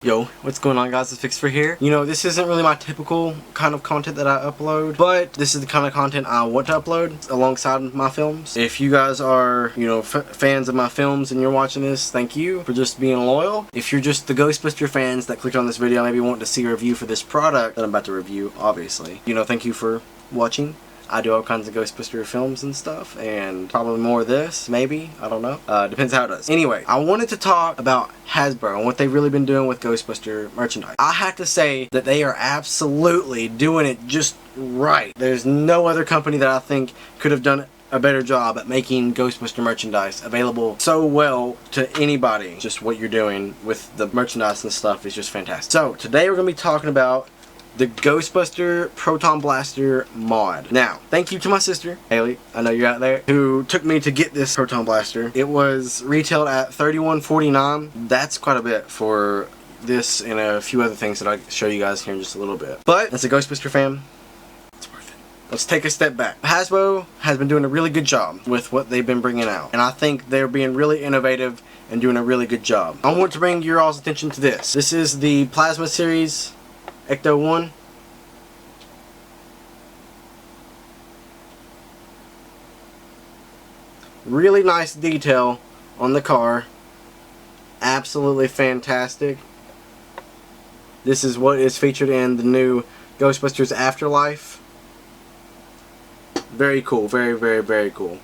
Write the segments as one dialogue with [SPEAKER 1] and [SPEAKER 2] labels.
[SPEAKER 1] Yo, what's going on, guys? It's Fixer here. You know, this isn't really my typical kind of content that I upload, but this is the kind of content I want to upload alongside my films. If you guys are, you know, fans of my films and you're watching this, thank you for just being loyal. If you're just the Ghostbuster fans that clicked on this video, maybe want to see a review for this product that I'm about to review, obviously. You know, thank you for watching. I do all kinds of Ghostbuster films and stuff, and probably more of this, maybe, I don't know. Depends how it does. Anyway, I wanted to talk about Hasbro and what they've really been doing with Ghostbuster merchandise. I have to say that they are absolutely doing it just right. There's no other company that I think could have done a better job at making Ghostbuster merchandise available so well to anybody. Just what you're doing with the merchandise and stuff is just fantastic. So, today we're going to be talking about the Ghostbuster Proton Blaster mod. Now, thank you to my sister, Haley, I know you're out there, who took me to get this Proton Blaster. It was retailed at $31.49. That's quite a bit for this and a few other things that I'll show you guys here in just a little bit. But, as a Ghostbuster fan, it's worth it. Let's take a step back. Hasbro has been doing a really good job with what they've been bringing out, and I think they're being really innovative and doing a really good job. I want to bring your all's attention to this. This is the Plasma Series Ecto-1. Really nice detail on the car. Absolutely fantastic. This is what is featured in the new Ghostbusters Afterlife. Very cool. Very, very, very cool.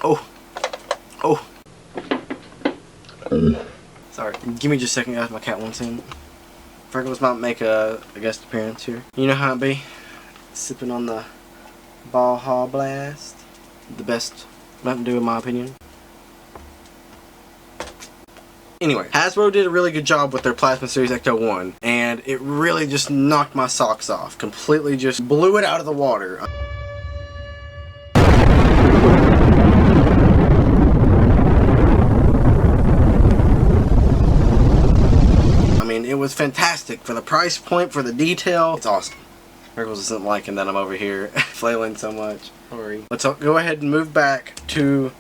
[SPEAKER 1] Oh. Oh. Sorry. Give me just a second, guys. My cat wants in. Freckles might make a guest appearance here. You know how it be. Sipping on the Proton Blast. The best Mountain Dew in my opinion. Anyway, Hasbro did a really good job with their Plasma Series Ecto-1, and it really just knocked my socks off. Completely just blew it out of the water. It was fantastic for the price point, for the detail. It's awesome. Freckles isn't liking that I'm over here flailing so much. Sorry. Let's go ahead and move back to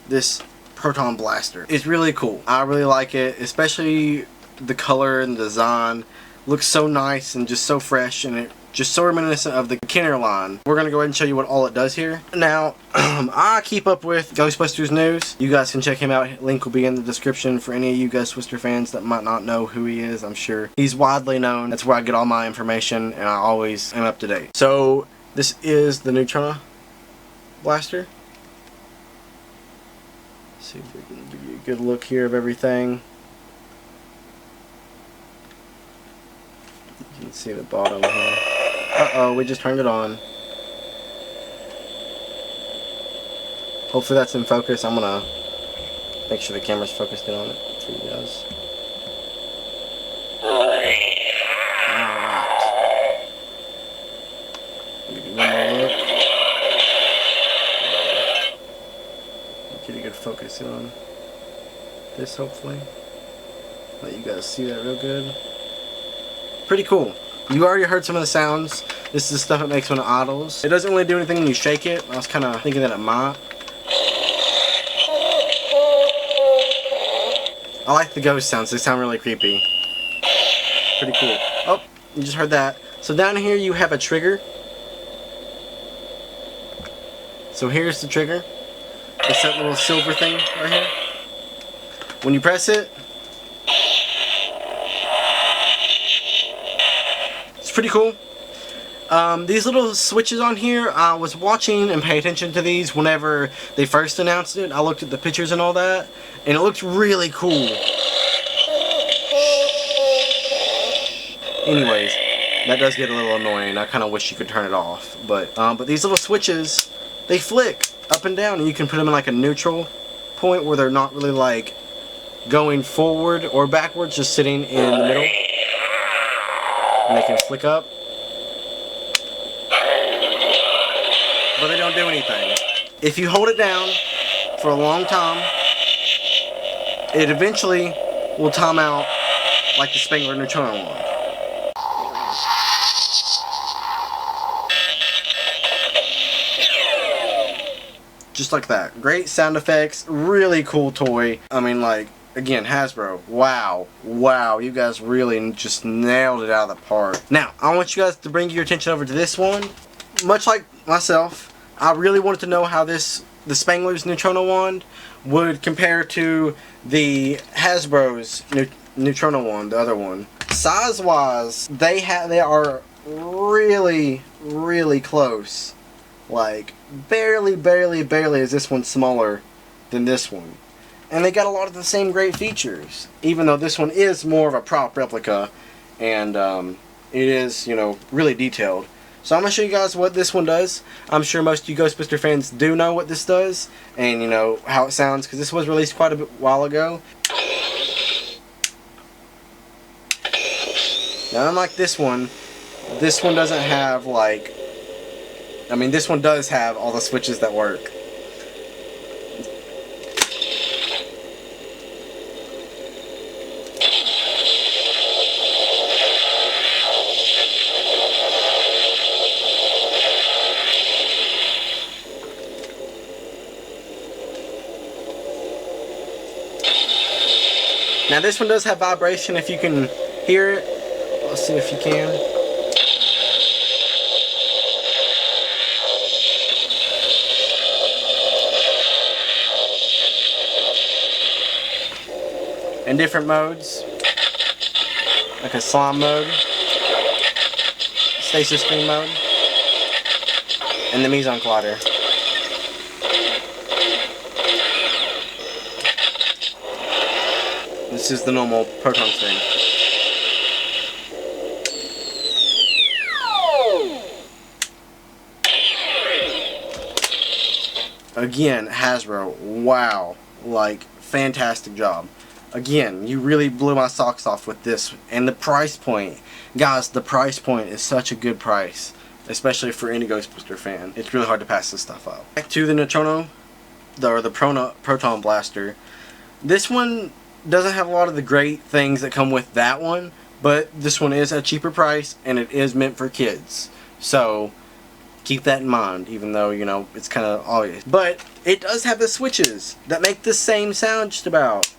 [SPEAKER 1] this Proton Blaster. It's really cool. I really like it, especially the color and the design. Looks so nice and just so fresh, and it just so reminiscent of the Kenner line. We're going to go ahead and show you what all it does here. Now, I keep up with Ghostbusters news. You guys can check him out. Link will be in the description for any of you Ghostbuster fans that might not know who he is. I'm sure he's widely known. That's where I get all my information, and I always am up to date. So, this is the Neutron Blaster. Let's see if we can give you a good look here of everything. You can see the bottom here. Uh-oh, we just turned it on. Hopefully that's in focus. I'm gonna make sure the camera's focused in on it for you guys. Alright. Give you one more look. Get a good focus in on this, hopefully. Let you guys see that real good. Pretty cool. You already heard some of the sounds. This is the stuff it makes when it idles. It doesn't really do anything when you shake it. I was kind of thinking that it might. I like the ghost sounds. They sound really creepy. Pretty cool. Oh, you just heard that. So down here you have a trigger. So here's the trigger. It's that little silver thing right here. When you press it, pretty cool. These little switches on here, I was watching and paying attention to these whenever they first announced it. I looked at the pictures and all that, and it looked really cool. Anyways, that does get a little annoying. I kind of wish you could turn it off, but these little switches, they flick up and down, and you can put them in like a neutral point where they're not really like going forward or backwards, just sitting in the middle. And they can flick up, but they don't do anything. If you hold it down for a long time, it eventually will time out like the Spengler Neutron one. Just like that. Great sound effects, really cool toy. I mean, like, again, Hasbro, wow, you guys really just nailed it out of the park. Now, I want you guys to bring your attention over to this one. Much like myself, I really wanted to know how the Spangler's Neutrona wand would compare to the Hasbro's Neutrona wand, the other one. Size-wise, they are really close. Like, barely is this one smaller than this one. And they got a lot of the same great features, even though this one is more of a prop replica, and it is, you know, really detailed. So I'm going to show you guys what this one does. I'm sure most of you Ghostbuster fans do know what this does, and you know how it sounds, because this was released quite a while ago. Now, unlike this one doesn't have, like, I mean, this one does have all the switches that work. Now this one does have vibration, if you can hear it. Let's see if you can. In different modes, like a slime mode, stasis stream mode, and the Meson Collider. This is the normal proton stream. Again, Hasbro, wow, like, fantastic job. Again, you really blew my socks off with this. And the price point, guys, the price point is such a good price, especially for any Ghostbuster fan. It's really hard to pass this stuff up. Back to the Neutrona, or the Proton Blaster. This one doesn't have a lot of the great things that come with that one, but this one is a cheaper price, and it is meant for kids. So keep that in mind, even though, you know, it's kind of obvious. But it does have the switches that make the same sound just about.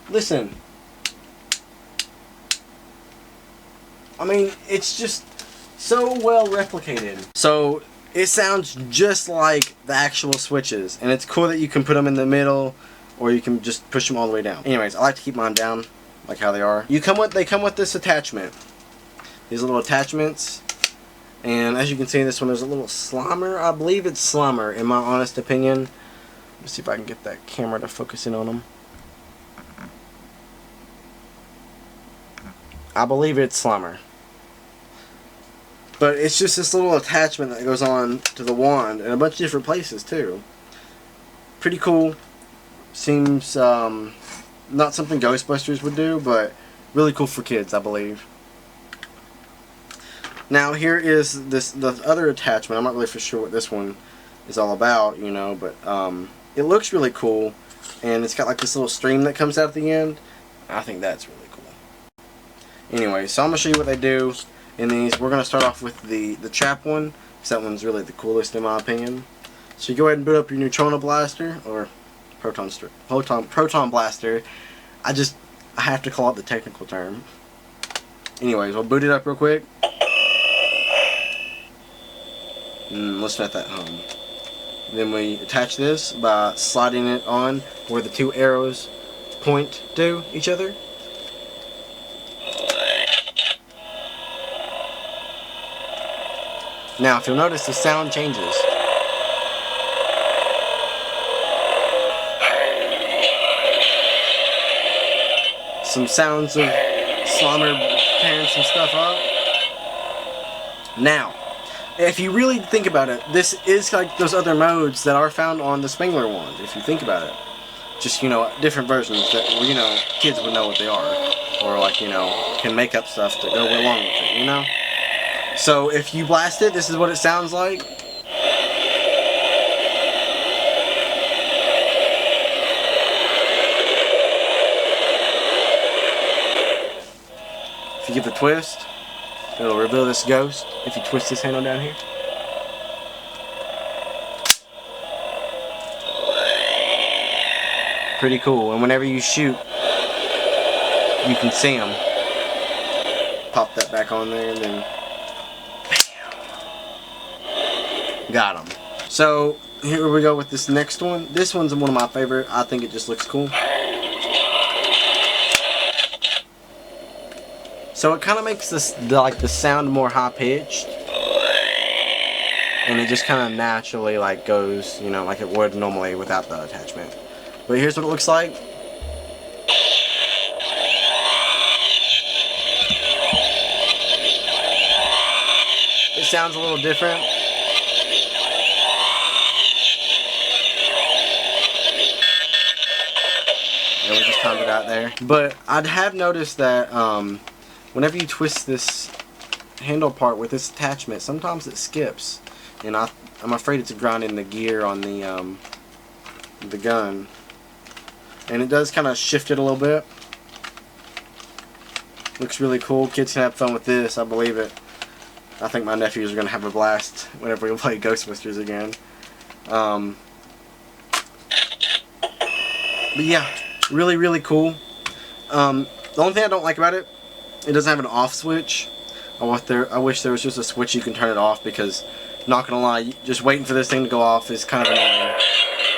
[SPEAKER 1] Listen. I mean, it's just so well replicated. So it sounds just like the actual switches, and it's cool that you can put them in the middle, or you can just push them all the way down. Anyways, I like to keep mine down, like how they are. They come with this attachment. These little attachments. And as you can see in this one, there's a little Slimer. I believe it's Slimer, in my honest opinion. Let's see if I can get that camera to focus in on them. I believe it's Slimer. But it's just this little attachment that goes on to the wand in a bunch of different places too. Pretty cool. Seems not something Ghostbusters would do, but really cool for kids, I believe. Now here is the other attachment. I'm not really for sure what this one is all about, you know, but it looks really cool, and it's got like this little stream that comes out at the end. I think that's really cool. Anyway, so I'm gonna show you what they do in these. We're gonna start off with the trap one, because that one's really the coolest in my opinion. So you go ahead and boot up your Neutrona Blaster, or Proton Blaster. I have to call it the technical term. Anyways, we'll boot it up real quick. Let's let that home. Then we attach this by sliding it on where the two arrows point to each other. Now, if you'll notice, the sound changes. Some sounds of Slimer tearing some stuff up. Now, if you really think about it, this is like those other modes that are found on the Spangler wand, if you think about it. Just, you know, different versions that, you know, kids would know what they are. Or, like, you know, can make up stuff to go along with it, you know? So, if you blast it, this is what it sounds like. If you give it a twist, it'll reveal this ghost if you twist this handle down here. pretty cool. And whenever you shoot, you can see them. Pop that back on there and then bam. Got them. So here we go with this next one. This one's one of my favorite. I think it just looks cool. So it kind of makes this like the sound more high pitched, and it just kind of naturally like goes, you know, like it would normally without the attachment. But here's what it looks like. It sounds a little different. And we just timed it out there. But I have noticed that whenever you twist this handle part with this attachment, sometimes it skips, and I'm afraid it's grinding the gear on the gun, and it does kind of shift it a little bit. Looks really cool. Kids can have fun with this, I believe it. I think my nephews are gonna have a blast whenever we play Ghostbusters again. But yeah, really cool. The only thing I don't like about it, it doesn't have an off switch. I wish there was just a switch you can turn it off, because, not gonna lie, just waiting for this thing to go off is kind of annoying,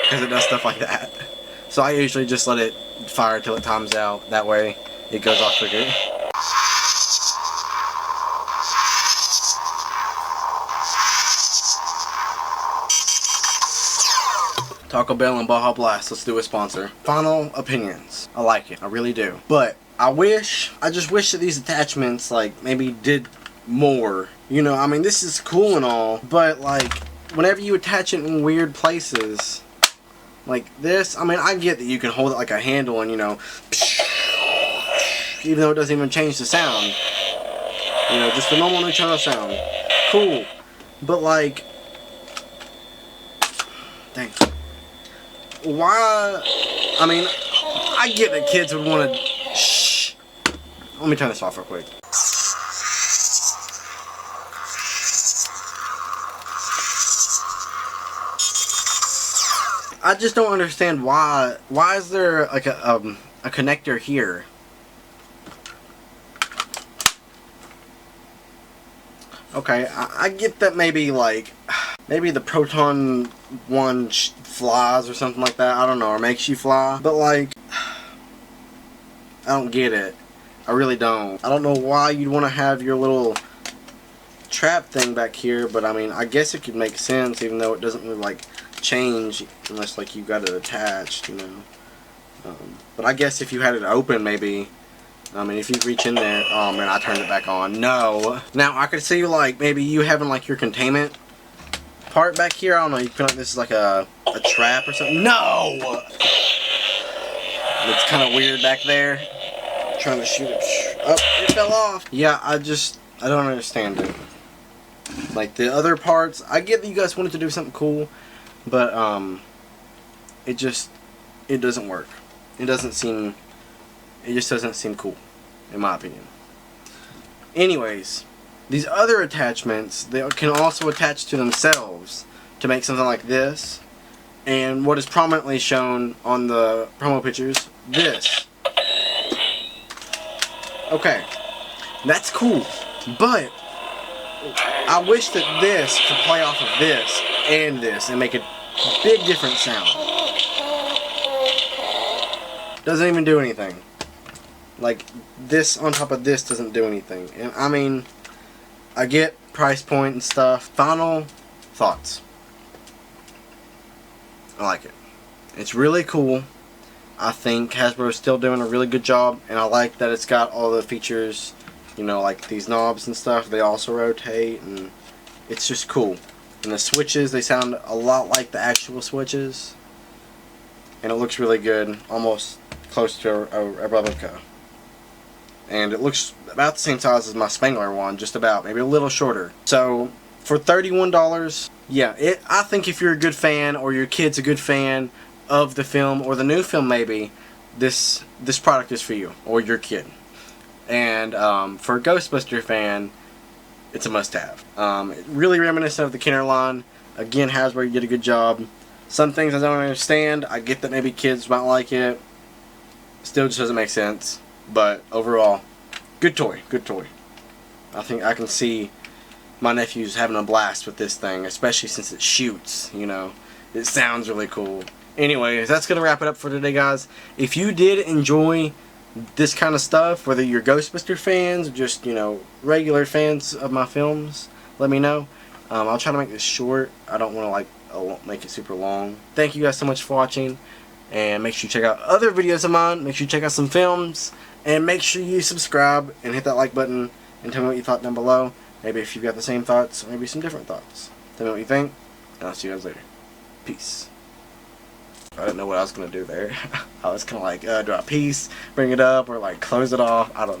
[SPEAKER 1] because it does stuff like that. So I usually just let it fire till it times out. That way it goes off quicker. Taco Bell and Baja Blast, let's do a sponsor. Final opinions. I like it, I really do. But I just wish that these attachments like maybe did more. You know, I mean, this is cool and all, but like whenever you attach it in weird places like this, I mean, I get that you can hold it like a handle and, you know, even though it doesn't even change the sound. You know, just the normal neutral sound. Cool. But like, dang. Why? I mean, I get that kids would want to. Shh. Let me turn this off real quick. I just don't understand why. Why is there like a connector here? Okay, I get that maybe like maybe the Proton one flies or something like that. I don't know, or makes you fly. But like, I don't get it. I really don't. I don't know why you'd want to have your little trap thing back here, but I mean, I guess it could make sense, even though it doesn't really like change unless like you got it attached, you know. But I guess if you had it open, maybe. I mean, if you reach in there, oh man, I turned it back on. No. Now I could see like maybe you having like your containment part back here. I don't know. You feel like this is like a trap or something. No. It's kind of weird back there. I'm trying to shoot it. Oh, it fell off. Yeah, I don't understand it. Like the other parts, I get that you guys wanted to do something cool, but it doesn't work. It just doesn't seem cool, in my opinion. Anyways, these other attachments, they can also attach to themselves to make something like this. And what is prominently shown on the promo pictures, this. Okay, that's cool, but I wish that this could play off of this and make a big different sound. Doesn't even do anything. Like, this on top of this doesn't do anything. And I mean, I get price point and stuff. Final thoughts. I like it. It's really cool. I think Hasbro is still doing a really good job, and I like that it's got all the features, you know, like these knobs and stuff. They also rotate, and it's just cool. And the switches, they sound a lot like the actual switches, and it looks really good, almost close to a replica. And it looks about the same size as my Spangler one, just about, maybe a little shorter. So for $31, yeah, I think if you're a good fan, or your kid's a good fan of the film, or the new film maybe, this product is for you, or your kid. And for a Ghostbuster fan, it's a must-have. Really reminiscent of the Kenner line. Again, Hasbro did a good job. Some things I don't understand. I get that maybe kids might like it. Still just doesn't make sense. But overall, good toy. Good toy. I think I can see my nephews having a blast with this thing, especially since it shoots, you know. It sounds really cool. Anyways, that's going to wrap it up for today, guys. If you did enjoy this kind of stuff, whether you're Ghostbuster fans or just, you know, regular fans of my films, let me know. I'll try to make this short. I don't want to, like, make it super long. Thank you guys so much for watching. And make sure you check out other videos of mine. Make sure you check out some films. And make sure you subscribe and hit that like button. And tell me what you thought down below. Maybe if you've got the same thoughts, or maybe some different thoughts. Tell me what you think. And I'll see you guys later. Peace. I didn't know what I was going to do there. I was kind of like, do I peace, bring it up, or like close it off? I don't know.